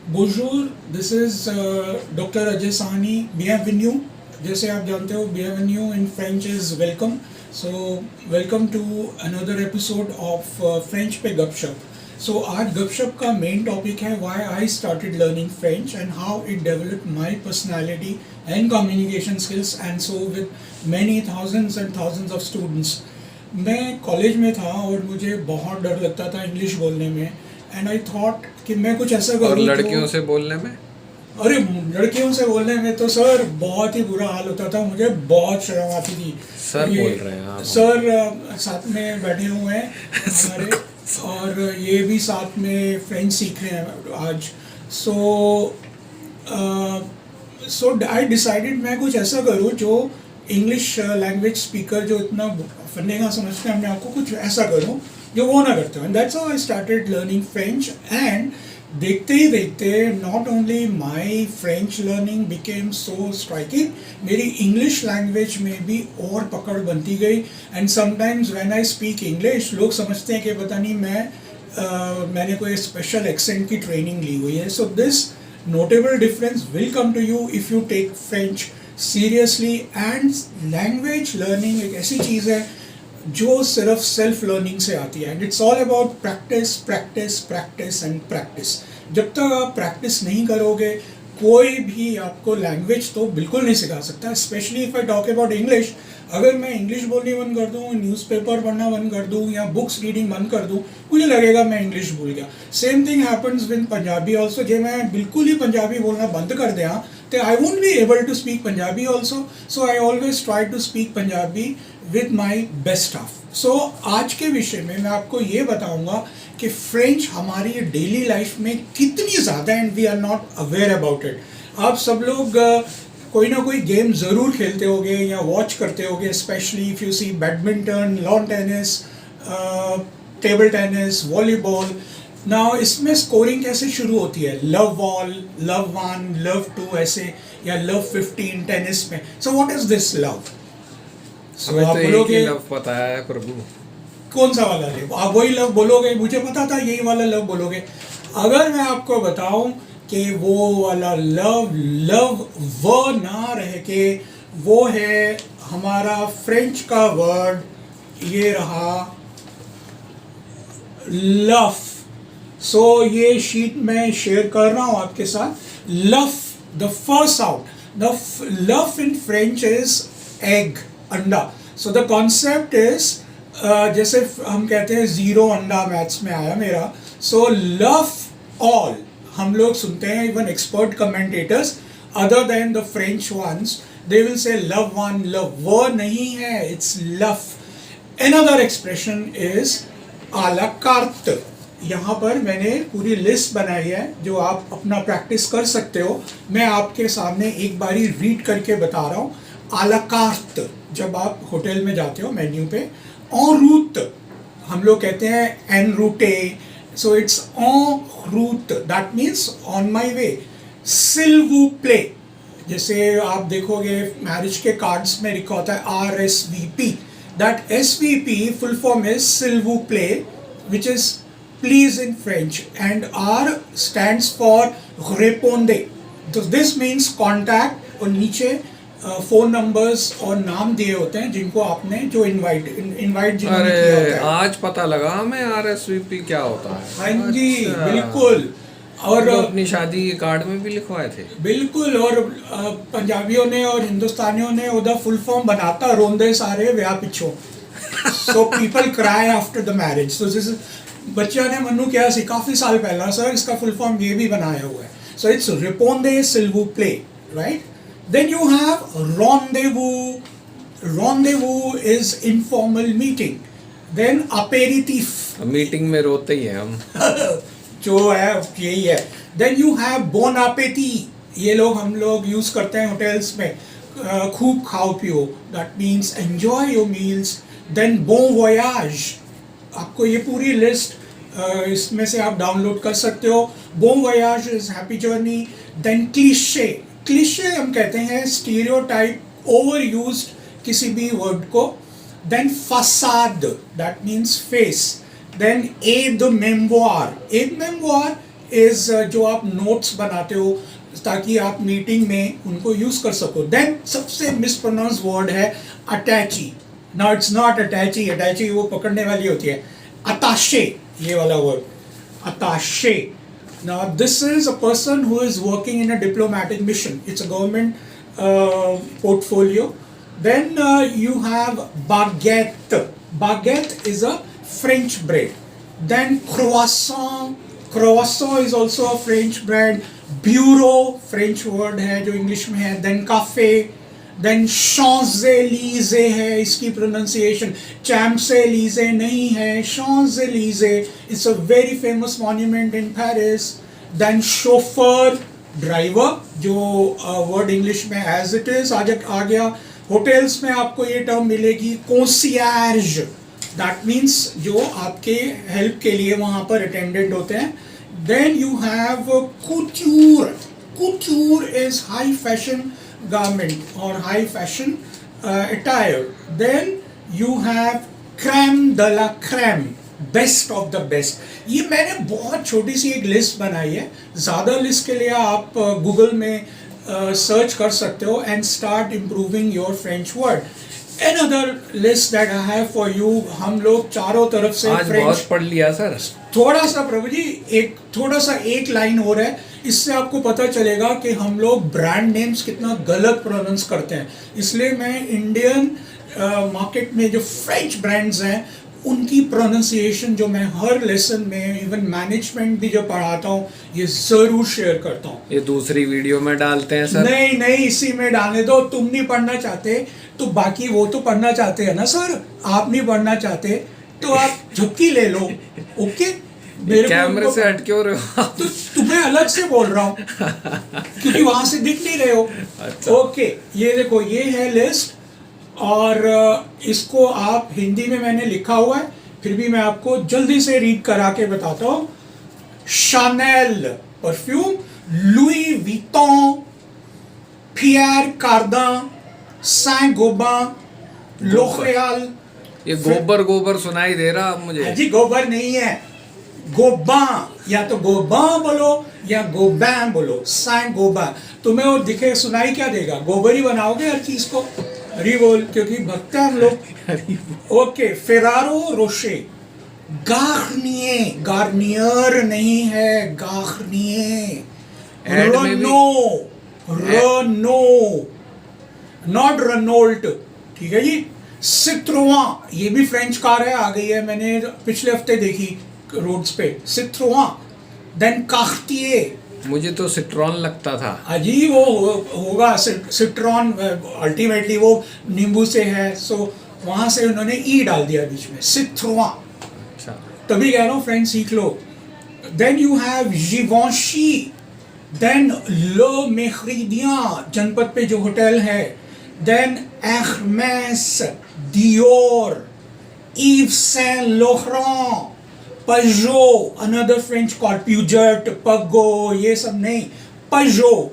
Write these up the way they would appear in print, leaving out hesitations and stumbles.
Bonjour, this is Dr. Ajay Sahni. Bienvenue. जैसे आप जानते हो bienvenue in French is welcome. So welcome to another episode of French पे गपशप. So आज गपशप का main topic है why I started learning French and how it developed my personality and communication skills and so with many thousands and thousands of students. मैं college में था और मुझे बहुत डर लगता था इंग्लिश बोलने में एंड आई थॉट कि मैं कुछ ऐसा और करूँ लड़कियों से बोलने में अरे लड़कियों से बोलने में तो सर बहुत ही बुरा हाल होता था मुझे बहुत शर्म आती थी सर बोल रहे हैं आप। सर साथ में बैठे हुए हैं हमारे और ये भी साथ में फ्रेंच सीख रहे हैं आज सो आई डिसाइडेड मैं कुछ ऐसा करूँ जो इंग्लिश लैंग्वेज स्पीकर जो इतना फंडेगा समझते हैं अपने आप को कुछ ऐसा करूँ जो वो ना करते हो and that's how I started learning French and देखते ही देखते not only my French learning became so striking मेरी इंग्लिश लैंग्वेज में भी और पकड़ बनती गई and sometimes when I speak English लोग समझते हैं कि पता नहीं मैंने कोई स्पेशल एक्सेंट की ट्रेनिंग ली हुई है so this notable difference will come to you if you take French seriously and language learning एक ऐसी चीज़ है जो सिर्फ सेल्फ लर्निंग से आती है and it's all about practice practice practice and practice जब तक आप प्रैक्टिस नहीं करोगे कोई भी आपको लैंग्वेज तो बिल्कुल नहीं सिखा सकता specially if I talk about English अगर मैं इंग्लिश बोलनी बंद कर दूँ न्यूज़पेपर पढ़ना बंद कर दूँ या बुक्स रीडिंग बंद कर दूँ मुझे लगेगा मैं इंग्लिश भूल गया same thing happens with Punjabi also जो मैं बिल्कुल ही पंजाबी बोलना बंद कर दिया तो I won't be able to speak Punjabi also so I always try to speak Punjabi with my best of so आज के विषय में मैं आपको ये बताऊंगा कि फ्रेंच हमारी डेली लाइफ में कितनी ज़्यादा and we are not aware about it आप सब लोग कोई ना कोई गेम ज़रूर खेलते होगे या वॉच करते होगे specially if you see badminton lawn tennis table tennis volleyball ना इसमें स्कोरिंग कैसे शुरू होती है लव वॉल लव 1 लव 2 ऐसे या लव 15 टेनिस में so what is this love हमें तो एक ही लव पता है प्रभु कौन सा वाला लव आप वही लव बोलोगे मुझे पता था यही वाला लव बोलोगे अगर मैं आपको बताऊं कि वो वाला लव लव वो ना रह के वो है हमारा फ्रेंच का वर्ड ये रहा लव सो ये शीट में शेयर कर रहा हूं आपके साथ love the first sound the love in French is egg अंडा सो द कॉन्सेप्ट इज जैसे हम कहते हैं जीरो अंडा मैथ्स में आया मेरा सो लव ऑल हम लोग सुनते हैं even expert commentators other than the French once they will say love 1 love वो नहीं है it's love another expression is a la carte यहाँ पर मैंने पूरी लिस्ट बनाई है जो आप अपना प्रैक्टिस कर सकते हो मैं आपके सामने एक बारी रीड करके बता रहा हूँ आ ला कार्ट जब आप होटल में जाते हो मेन्यू पे en route हम लोग कहते हैं en route so it's en route that means on my way s'il vous plaît जैसे आप देखोगे मैरिज के कार्ड्स में लिखा होता है RSVP that SVP full form is s'il vous plaît which is please in French and R stands for répondez so this means contact और नीचे फोन नंबर्स और नाम दिए होते हैं जिनको आपने जो इनवाइट जिन्होंने किया होता है आज पता लगा हमें RSVP क्या होता है हाँ जी अच्छा। बिल्कुल और अपनी शादी के कार्ड में भी लिखवाए थे बिल्कुल और पंजाबियों ने और हिंदुस्तानियों ने उधर फुल फॉर्म बनाता रोंदे सारे व्याह पिछों so people cry after the marriage so this बच्चा ने मनु क्या सी काफी साल पहला सर इसका फुल फॉर्म ये भी बनाया हुआ है सो इट्स रिपोंडे s'il vous plaît right Then you have rendezvous. Rendezvous is informal meeting. Then aperitif. Meeting में रोते ही हैं हम जो है यही है. Then you have bon appetit. ये हम लोग यूज करते हैं होटल्स में खूब खाओ पियो That means enjoy your meals. Then bon voyage. आपको ये पूरी लिस्ट इसमें से आप डाउनलोड कर सकते हो. Bon voyage is happy journey. Then cliché. Cliché हम कहते हैं स्टीरियोटाइप ओवर यूज्ड किसी भी वर्ड को then facade that means face then aide memoire is जो आप नोट्स बनाते हो ताकि आप मीटिंग में उनको यूज कर सको. देन सबसे मिसप्रोनाउंस वर्ड है अटैची. नाउ इट्स नॉट अटैची. अटैची वो पकड़ने वाली होती है. अताशे, ये वाला word attache. Now this is a person who is working in a diplomatic mission. It's a government portfolio. Then you have baguette. Baguette is a French bread. Then croissant. Croissant is also a French bread. Bureau, French word है जो English में है. Then cafe. Then Champs-Élysées है, इसकी pronunciation Champs-Élysées नहीं है, Champs-Élysées. It's a very famous monument in Paris. Then chauffeur, driver, जो word English में as it is आ गया. Hotels में आपको ये term मिलेगी concierge. That means जो आपके help के लिए वहाँ पर attendant होते हैं. Then you have couture. Couture is high fashion garment or high fashion attire. Then you have crème de la crème, best of the best. ये मैंने बहुत छोटी सी एक लिस्ट बनाई है. ज़्यादा लिस्ट के लिए आप गूगल में सर्च कर सकते हो and start improving your French word. Another list that I have for you. हम लोग चारों तरफ से आज French बहुत पढ़ लिया सर. थोड़ा सा प्रभु जी एक लाइन हो रहा है. इससे आपको पता चलेगा कि हम लोग ब्रांड नेम्स कितना गलत प्रोनाउंस करते हैं. इसलिए मैं इंडियन मार्केट में जो फ्रेंच ब्रांड्स हैं उनकी प्रोनाउंसिएशन जो मैं हर लेसन में इवन मैनेजमेंट भी जो पढ़ाता हूँ ये ज़रूर शेयर करता हूँ. ये दूसरी वीडियो में डालते हैं सर. नहीं इसी में डालने दो. तुम नहीं पढ़ना चाहते तो बाकी वो तो पढ़ना चाहते हैं ना सर. आप नहीं पढ़ना चाहते तो आप झुक्की ले लो. ओके, कैमरे से हट क्यों रहे हो? तो तुम्हें अलग से बोल रहा हूँ क्योंकि वहां से दिख नहीं रहे हो. अच्छा. ओके, ये देखो ये है लिस्ट और इसको आप हिंदी में मैंने लिखा हुआ है, फिर भी मैं आपको जल्दी से रीड करा के बताता हूँ. शानेल परफ्यूम, लुई विटॉन, पियर कार्डन, सैंट गोबान, लोरियल. ये गोबर सुनाई दे रहा अब मुझे. जी गोबर नहीं है, गोबान. या तो गोबान बोलो या गोबैन बोलो. सैंट गोबान. तुम्हें वो दिखे सुनाई क्या देगा? गोबर ही बनाओगे हर चीज को. हरी बोल, क्योंकि भक्त हैं हम लोग. Okay, Ferrero Rocher, Garnier. Garnier नहीं है, गार्नियर. Reno, not Renault. ठीक है जी. सिट्रोन, ये भी फ्रेंच कार है, आ गई है, मैंने पिछले हफ्ते देखी रोड्स पे. सिट्रोन. Then Cartier. मुझे तो सिट्रॉन लगता था. अजी वो होगा सिट्रॉन. अल्टीमेटली वो नींबू से है, सो वहां से उन्होंने ई डाल दिया बीच में. सिट्रोन. अच्छा, तभी कह रहा हूँ फ्रेंड्स सीख लो. Then you have Givenchy. Then Le Meridien, Janpath पे जो होटल है. Then Hermes, Dior, Yves Saint Laurent, Peugeot, another French called Peugeot, Peugeot, ये सब नहीं, Peugeot.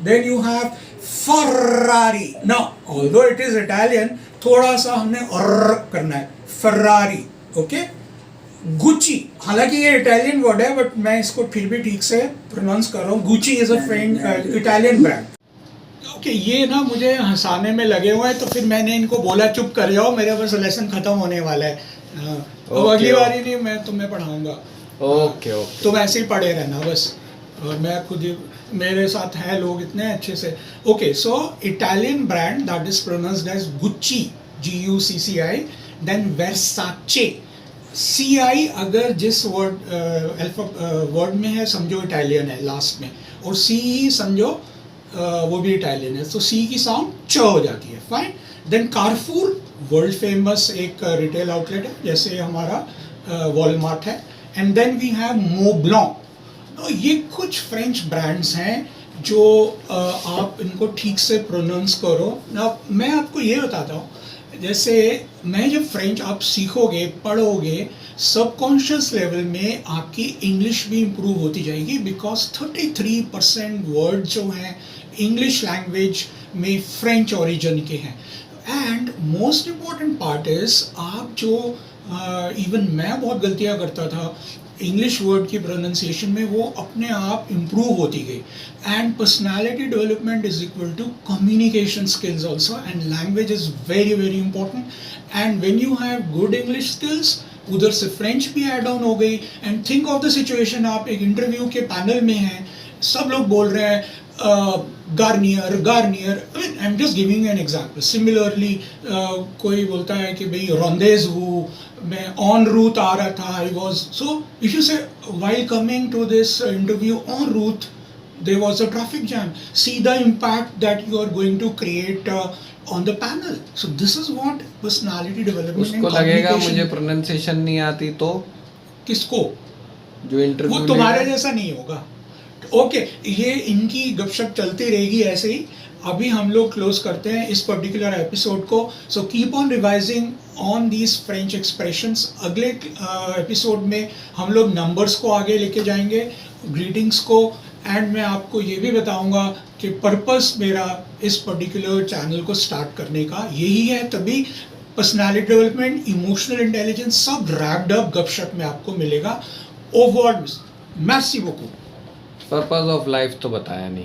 Then you have Ferrari. Now, although it is Italian, थोड़ा सा हमने करना है. Ferrari, okay? Gucci, हालांकि ये इटालियन वर्ड है बट मैं इसको फिर भी ठीक से प्रोनाउंस कर रहा हूँ. Gucci is a French Italian brand. Okay, ये ना मुझे हंसाने में लगे हुए हैं तो फिर मैंने इनको बोला चुप कर जाओ, मेरे बस लेसन खत्म होने वाला है. तो अगली बारी नहीं मैं तुम्हें पढ़ाऊंगा. ओके. तुम ऐसे ही पढ़े रहना बस. और मैं खुद ही, मेरे साथ हैं लोग इतने अच्छे से. Okay, so Italian brand that is pronounced as Gucci, GUCCI. Then Versace. CI अगर जिस वर्ड में है समझो इटालियन है लास्ट में, और CE समझो वो भी इटालियन है, तो C की साउंड च हो जाती है. Fine. Then Carrefour, world famous एक रिटेल आउटलेट है जैसे हमारा वॉलमार्ट है. And then we have Montblanc. ये कुछ फ्रेंच ब्रांड्स हैं जो आप इनको ठीक से प्रोनाउंस करो ना. मैं आपको ये बताता हूँ, जैसे मैं जब फ्रेंच आप सीखोगे पढ़ोगे, सबकॉन्शियस लेवल में आपकी इंग्लिश भी इम्प्रूव होती जाएगी. बिकॉज 33% वर्ड जो हैं इंग्लिश लैंग्वेज में फ्रेंच ओरिजिन के हैं. And most important part is, आप जो इवन मैं बहुत गलतियाँ करता था, इंग्लिश वर्ड की प्रोनाउंसिएशन में वो अपने आप इम्प्रूव होती गई. And personality development is equal to communication skills also, and language is very very important. And when you have good English skills, उधर से फ्रेंच भी ऐड ऑन हो गई. And think of the situation, आप एक interview के panel में हैं, सब लोग बोल रहे हैं Garnier Garnier. I am just giving an example. Similarly कोई बोलता है कि भाई रोंदेज हूँ, मैं ऑन रूट आ रहा था, I was. So if you say while coming to this interview on route, there was a traffic jam. See the impact that you are going to create on the panel. So this is what personality development and उसको लगेगा communication. मुझे pronunciation नहीं आती तो किसको? जो interview वो तुम्हारे जैसा नहीं होगा. ओके, ये इनकी गपशप चलती रहेगी ऐसे ही. अभी हम लोग क्लोज करते हैं इस पर्टिकुलर एपिसोड को. So keep on revising on these French expressions. अगले एपिसोड में हम लोग नंबर्स को आगे लेके जाएंगे, ग्रीटिंग्स को. एंड मैं आपको ये भी बताऊंगा कि पर्पस मेरा इस पर्टिकुलर चैनल को स्टार्ट करने का यही है. तभी पर्सनालिटी डेवलपमेंट, इमोशनल इंटेलिजेंस सब रैप्ड अप गपशप में आपको मिलेगा. Overall merci beaucoup. Purpose of life तो बताया नहीं.